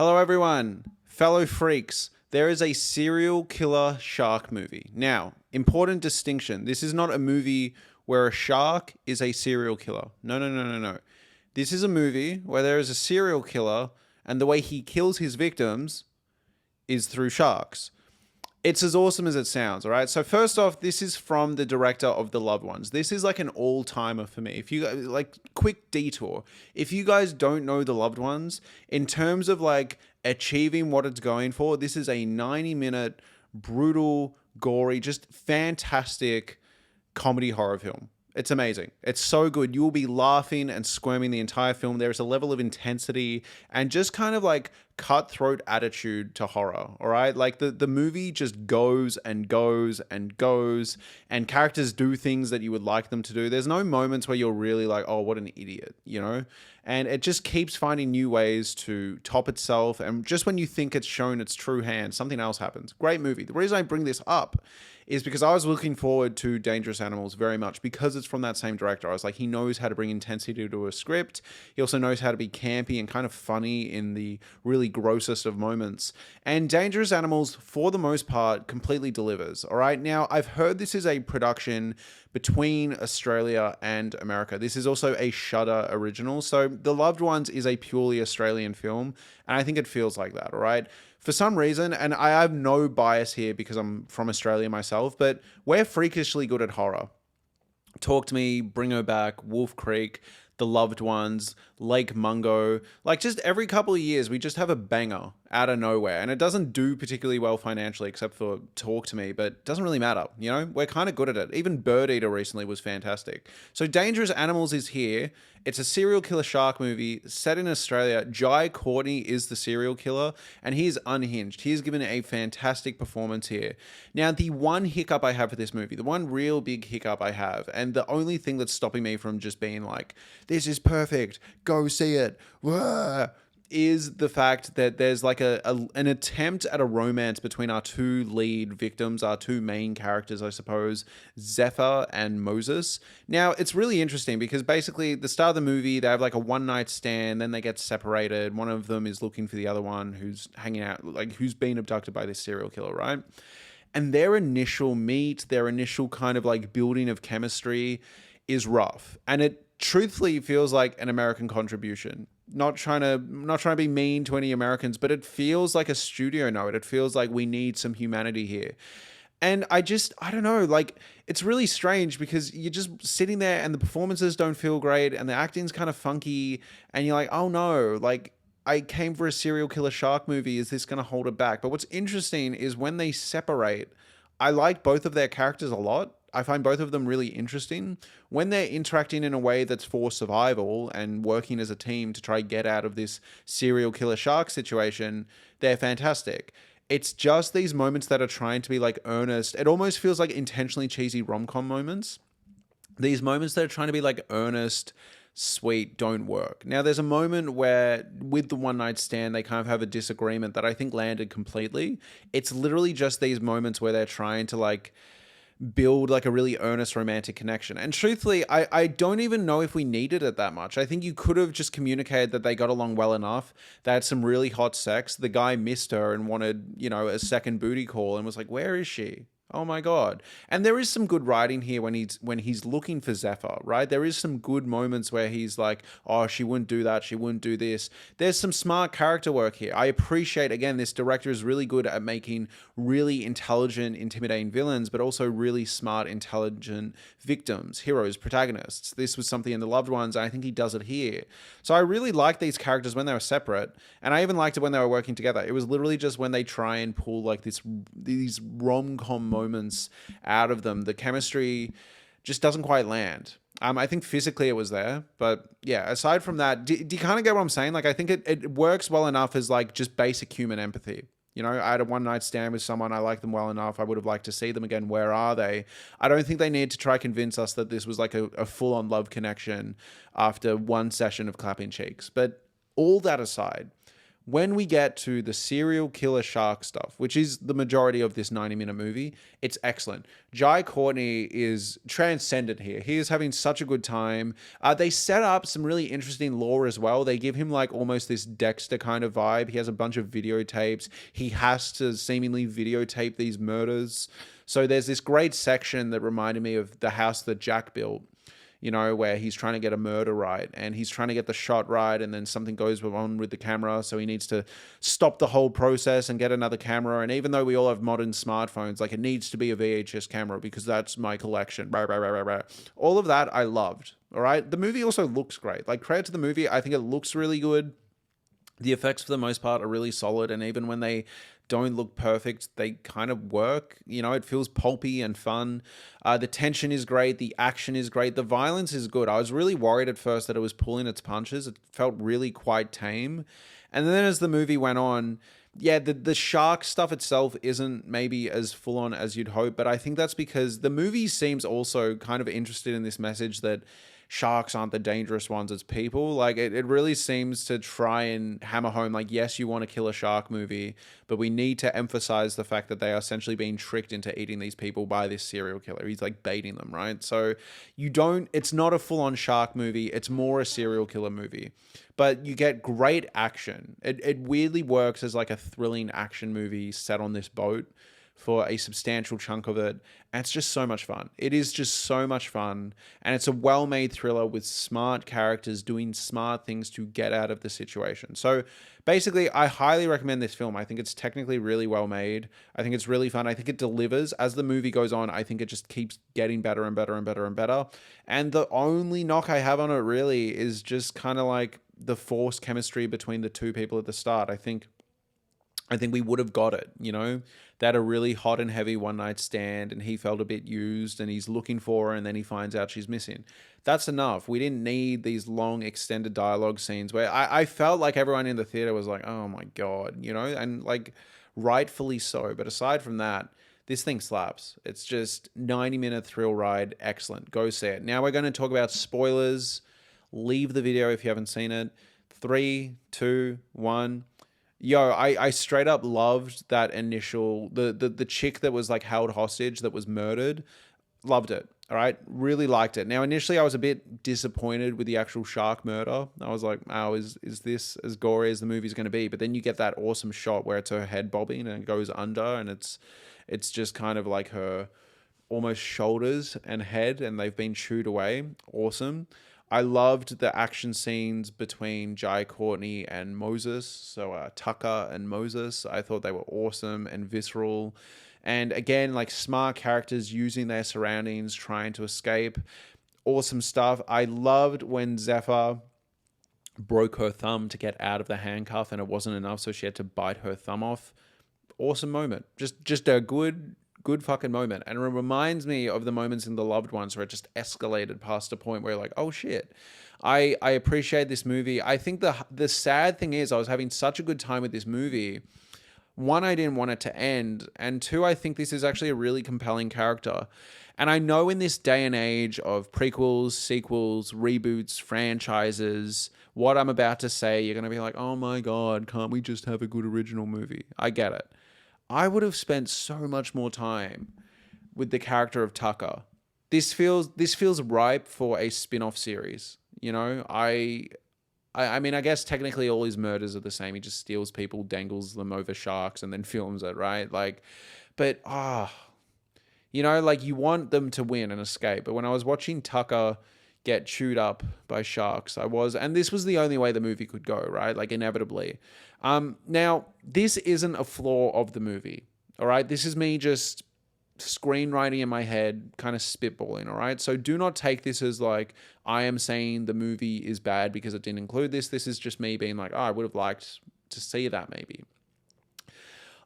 Hello, everyone, fellow freaks. There is a serial killer shark movie. Now, important distinction. This is not a movie where a shark is a serial killer. No, no, no, no, no. This is a movie where there is a serial killer, and the way he kills his victims is through sharks. It's as awesome as it sounds, all right? So first off, this is from the director of The Loved Ones. This is like an all-timer for me. If you like, quick detour. If you guys don't know The Loved Ones, in terms of like achieving what it's going for, this is a 90-minute brutal, gory, just fantastic comedy horror film. It's amazing. It's so good. You will be laughing and squirming the entire film. There is a level of intensity and just kind of like cutthroat attitude to horror. All right. Like the movie just goes and goes and goes, and characters do things that you would like them to do. There's no moments where you're really like, oh, what an idiot, you know? And it just keeps finding new ways to top itself. And just when you think it's shown its true hand, something else happens. Great movie. The reason I bring this up is because I was looking forward to Dangerous Animals very much because it's from that same director. I was like, he knows how to bring intensity to a script. He also knows how to be campy and kind of funny in the really grossest of moments. And Dangerous Animals, for the most part, completely delivers. All right. Now, I've heard this is a production between Australia and America. This is also a Shudder original. So The Loved Ones is a purely Australian film, and I think it feels like that, all right? For some reason, and I have no bias here because I'm from Australia myself, but we're freakishly good at horror. Talk to Me, Bring Her Back, Wolf Creek, The Loved Ones, Lake Mungo. Like just every couple of years, we just have a banger out of nowhere. And it doesn't do particularly well financially, except for Talk to Me, but it doesn't really matter. You know, we're kind of good at it. Even Bird Eater recently was fantastic. So Dangerous Animals is here. It's a serial killer shark movie set in Australia. Jai Courtney is the serial killer, and he's unhinged. He's given a fantastic performance here. Now, the one hiccup I have for this movie, the one real big hiccup I have, and the only thing that's stopping me from just being like, this is perfect, go see it, wah, is the fact that there's like an attempt at a romance between our two lead victims, our two main characters, I suppose, Zephyr and Moses. Now, it's really interesting because basically the start of the movie, they have like a one-night stand, then they get separated. One of them is looking for the other one who's hanging out, like who's been abducted by this serial killer, right? And their initial meet, their initial kind of like building of chemistry is rough. And it truthfully feels like an American contribution. Not trying to be mean to any Americans, but it feels like a studio note. It feels like we need some humanity here. And I don't know, like, it's really strange because you're just sitting there and the performances don't feel great and the acting's kind of funky and you're like, oh no, like, I came for a serial killer shark movie. Is this going to hold it back? But what's interesting is when they separate, I like both of their characters a lot. I find both of them really interesting. When they're interacting in a way that's for survival and working as a team to try get out of this serial killer shark situation, they're fantastic. It's just these moments that are trying to be like earnest. It almost feels like intentionally cheesy rom-com moments. These moments that are trying to be like earnest, sweet, don't work. Now, there's a moment where with the one night stand, they kind of have a disagreement that I think landed completely. It's literally just these moments where they're trying to like build like a really earnest romantic connection. And truthfully, I don't even know if we needed it that much. I think you could have just communicated that they got along well enough. They had some really hot sex. The guy missed her and wanted, you know, a second booty call and was like, where is she? Oh my God. And there is some good writing here when he's looking for Zephyr, right? There is some good moments where he's like, oh, she wouldn't do that. She wouldn't do this. There's some smart character work here. I appreciate, again, this director is really good at making really intelligent, intimidating villains, but also really smart, intelligent victims, heroes, protagonists. This was something in The Loved Ones, and I think he does it here. So I really like these characters when they were separate, and I even liked it when they were working together. It was literally just when they try and pull like these rom-com moments out of them, the chemistry just doesn't quite land. I think physically it was there, but yeah, aside from that, do you kind of get what I'm saying? Like, I think it works well enough as like just basic human empathy. You know, I had a one night stand with someone. I like them well enough. I would have liked to see them again. Where are they? I don't think they need to try convince us that this was like a full on love connection after one session of clapping cheeks. But all that aside, When we get to the serial killer shark stuff, which is the majority of this 90-minute movie, it's excellent. Jai Courtney is transcendent here. He is having such a good time. They set up some really interesting lore as well. They give him like almost this Dexter kind of vibe. He has a bunch of videotapes. He has to seemingly videotape these murders. So there's this great section that reminded me of the house that Jack built, you know, where he's trying to get a murder right and he's trying to get the shot right, and then something goes on with the camera, so he needs to stop the whole process and get another camera. And even though we all have modern smartphones, like, it needs to be a VHS camera because that's my collection. All of that I loved. All right. The movie also looks great. Like, credit to the movie. I think it looks really good. The effects for the most part are really solid, and even when they don't look perfect, they kind of work. You know, it feels pulpy and fun. The tension is great. The action is great. The violence is good. I was really worried at first that it was pulling its punches. It felt really quite tame. And then as the movie went on, yeah, the shark stuff itself isn't maybe as full on as you'd hope, but I think that's because the movie seems also kind of interested in this message that sharks aren't the dangerous ones, it's people. Like, it really seems to try and hammer home, like, yes, you want to kill a shark movie, but we need to emphasize the fact that they are essentially being tricked into eating these people by this serial killer. He's like baiting them, right? So it's not a full on shark movie. It's more a serial killer movie, but you get great action. It weirdly works as like a thrilling action movie set on this boat for a substantial chunk of it. And it's just so much fun. It is just so much fun. And it's a well-made thriller with smart characters doing smart things to get out of the situation. So basically, I highly recommend this film. I think it's technically really well made. I think it's really fun. I think it delivers. As the movie goes on, I think it just keeps getting better and better and better and better. And the only knock I have on it really is just kind of like the forced chemistry between the two people at the start. I think we would have got it, you know? They had a really hot and heavy one night stand and he felt a bit used and he's looking for her and then he finds out she's missing. That's enough. We didn't need these long extended dialogue scenes where I felt like everyone in the theater was like, oh my God, you know? And like, rightfully so. But aside from that, this thing slaps. It's just 90-minute thrill ride. Excellent. Go see it. Now we're going to talk about spoilers. Leave the video if you haven't seen it. 3, 2, 1. Yo, I straight up loved that initial the chick that was like held hostage that was murdered. Loved it. All right. Really liked it. Now, initially I was a bit disappointed with the actual shark murder. I was like, oh, is this as gory as the movie's going to be? But then you get that awesome shot where it's her head bobbing and it goes under and it's just kind of like her almost shoulders and head and they've been chewed away. Awesome. I loved the action scenes between Jai Courtney and Moses. So Tucker and Moses. I thought they were awesome and visceral. And again, like smart characters using their surroundings, trying to escape. Awesome stuff. I loved when Zephyr broke her thumb to get out of the handcuff and it wasn't enough, so she had to bite her thumb off. Awesome moment. Just a good fucking moment. And it reminds me of the moments in The Loved Ones where it just escalated past a point where you're like, oh shit. I appreciate this movie. I think the sad thing is I was having such a good time with this movie. One, I didn't want it to end. And two, I think this is actually a really compelling character. And I know in this day and age of prequels, sequels, reboots, franchises, what I'm about to say, you're going to be like, oh my God, can't we just have a good original movie? I get it. I would have spent so much more time with the character of Tucker. This feels ripe for a spin-off series. You know, I mean, I guess technically all his murders are the same. He just steals people, dangles them over sharks, and then films it, right? Like, but you know, like you want them to win and escape. But when I was watching Tucker get chewed up by sharks, and this was the only way the movie could go, right? Like inevitably. Now, this isn't a flaw of the movie, all right? This is me just screenwriting in my head, kind of spitballing, all right? So do not take this as like, I am saying the movie is bad because it didn't include this. This is just me being like, oh, I would have liked to see that maybe.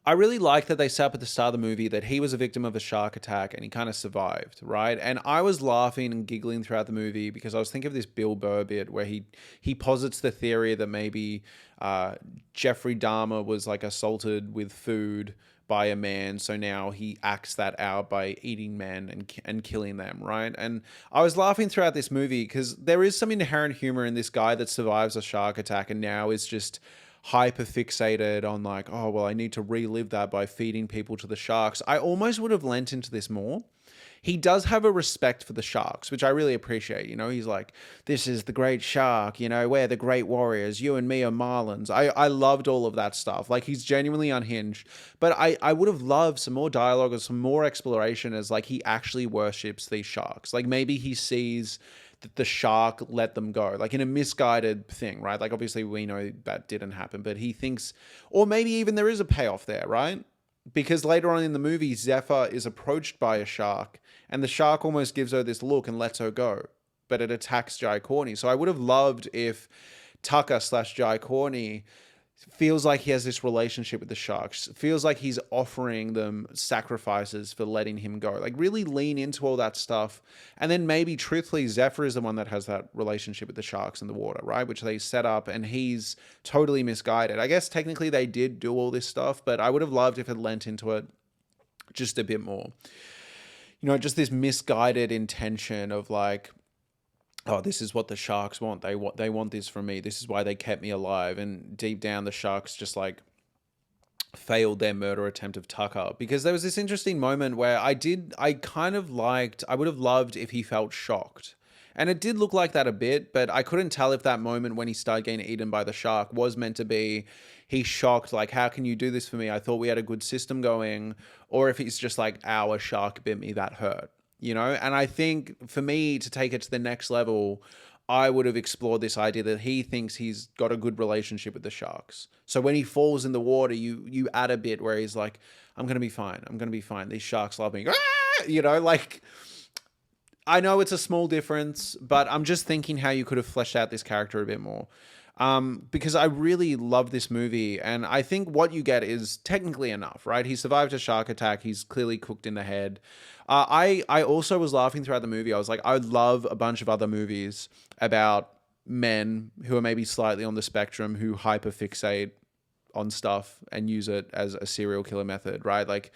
I really like that they set up at the start of the movie that he was a victim of a shark attack and he kind of survived, right? And I was laughing and giggling throughout the movie because I was thinking of this Bill Burr bit where he posits the theory that maybe Jeffrey Dahmer was like assaulted with food by a man, so now he acts that out by eating men and killing them, right? And I was laughing throughout this movie because there is some inherent humor in this guy that survives a shark attack and now is just hyper fixated on like, oh, well, I need to relive that by feeding people to the sharks. I almost would have lent into this more. He does have a respect for the sharks, which I really appreciate. You know, he's like, this is the great shark, you know, we're the great warriors. You and me are marlins. I loved all of that stuff. Like, he's genuinely unhinged. But I would have loved some more dialogue or some more exploration as like he actually worships these sharks. Like, maybe he sees that the shark let them go, like in a misguided thing, right? Like, obviously we know that didn't happen, but he thinks, or maybe even there is a payoff there, right? Because later on in the movie, Zephyr is approached by a shark, and the shark almost gives her this look and lets her go, but it attacks Jai Courtney. So I would have loved if Tucker slash Jai Courtney feels like he has this relationship with the sharks, feels like he's offering them sacrifices for letting him go. Like, really lean into all that stuff. And then maybe, truthfully, Zephyr is the one that has that relationship with the sharks in the water, right? Which they set up, and he's totally misguided. I guess technically they did do all this stuff, but I would have loved if it lent into it just a bit more. You know, just this misguided intention of like, oh, this is what the sharks want. They want this from me. This is why they kept me alive. And deep down, the sharks just like failed their murder attempt of Tucker. Because there was this interesting moment where I would have loved if he felt shocked. And it did look like that a bit, but I couldn't tell if that moment when he started getting eaten by the shark was meant to be he's shocked, like, how can you do this for me? I thought we had a good system going. Or if he's just like, our shark bit me, that hurt. You know, and I think for me to take it to the next level, I would have explored this idea that he thinks he's got a good relationship with the sharks. So when he falls in the water, you add a bit where he's like, I'm going to be fine. I'm going to be fine. These sharks love me. Ah! You know, like, I know it's a small difference, but I'm just thinking how you could have fleshed out this character a bit more. Because I really love this movie, and I think what you get is technically enough, right? He survived a shark attack. He's clearly cooked in the head. I also was laughing throughout the movie. I was like, I love a bunch of other movies about men who are maybe slightly on the spectrum who hyperfixate on stuff and use it as a serial killer method, right? Like,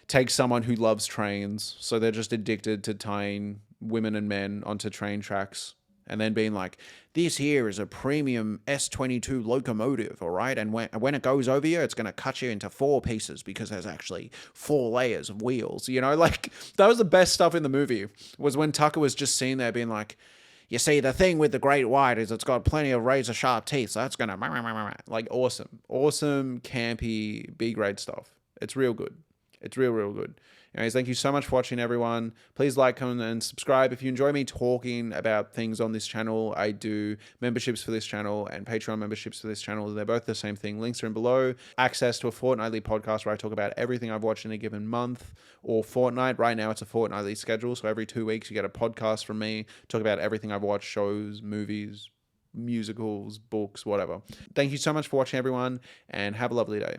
take someone who loves trains, so they're just addicted to tying women and men onto train tracks, and then being like, this here is a premium S22 locomotive, all right? And when it goes over you, it's going to cut you into 4 pieces because there's actually 4 layers of wheels, you know? Like, that was the best stuff in the movie, was when Tucker was just sitting there being like, you see, the thing with the great white is it's got plenty of razor sharp teeth, so that's going to... Like, awesome, campy, B-grade stuff. It's real good. It's real good. Anyways, thank you so much for watching, everyone. Please like, comment, and subscribe. If you enjoy me talking about things on this channel, I do memberships for this channel and Patreon memberships for this channel. They're both the same thing. Links are in below. Access to a fortnightly podcast where I talk about everything I've watched in a given month or fortnight. Right now, it's a fortnightly schedule, so every 2 weeks you get a podcast from me, talk about everything I've watched, shows, movies, musicals, books, whatever. Thank you so much for watching, everyone, and have a lovely day.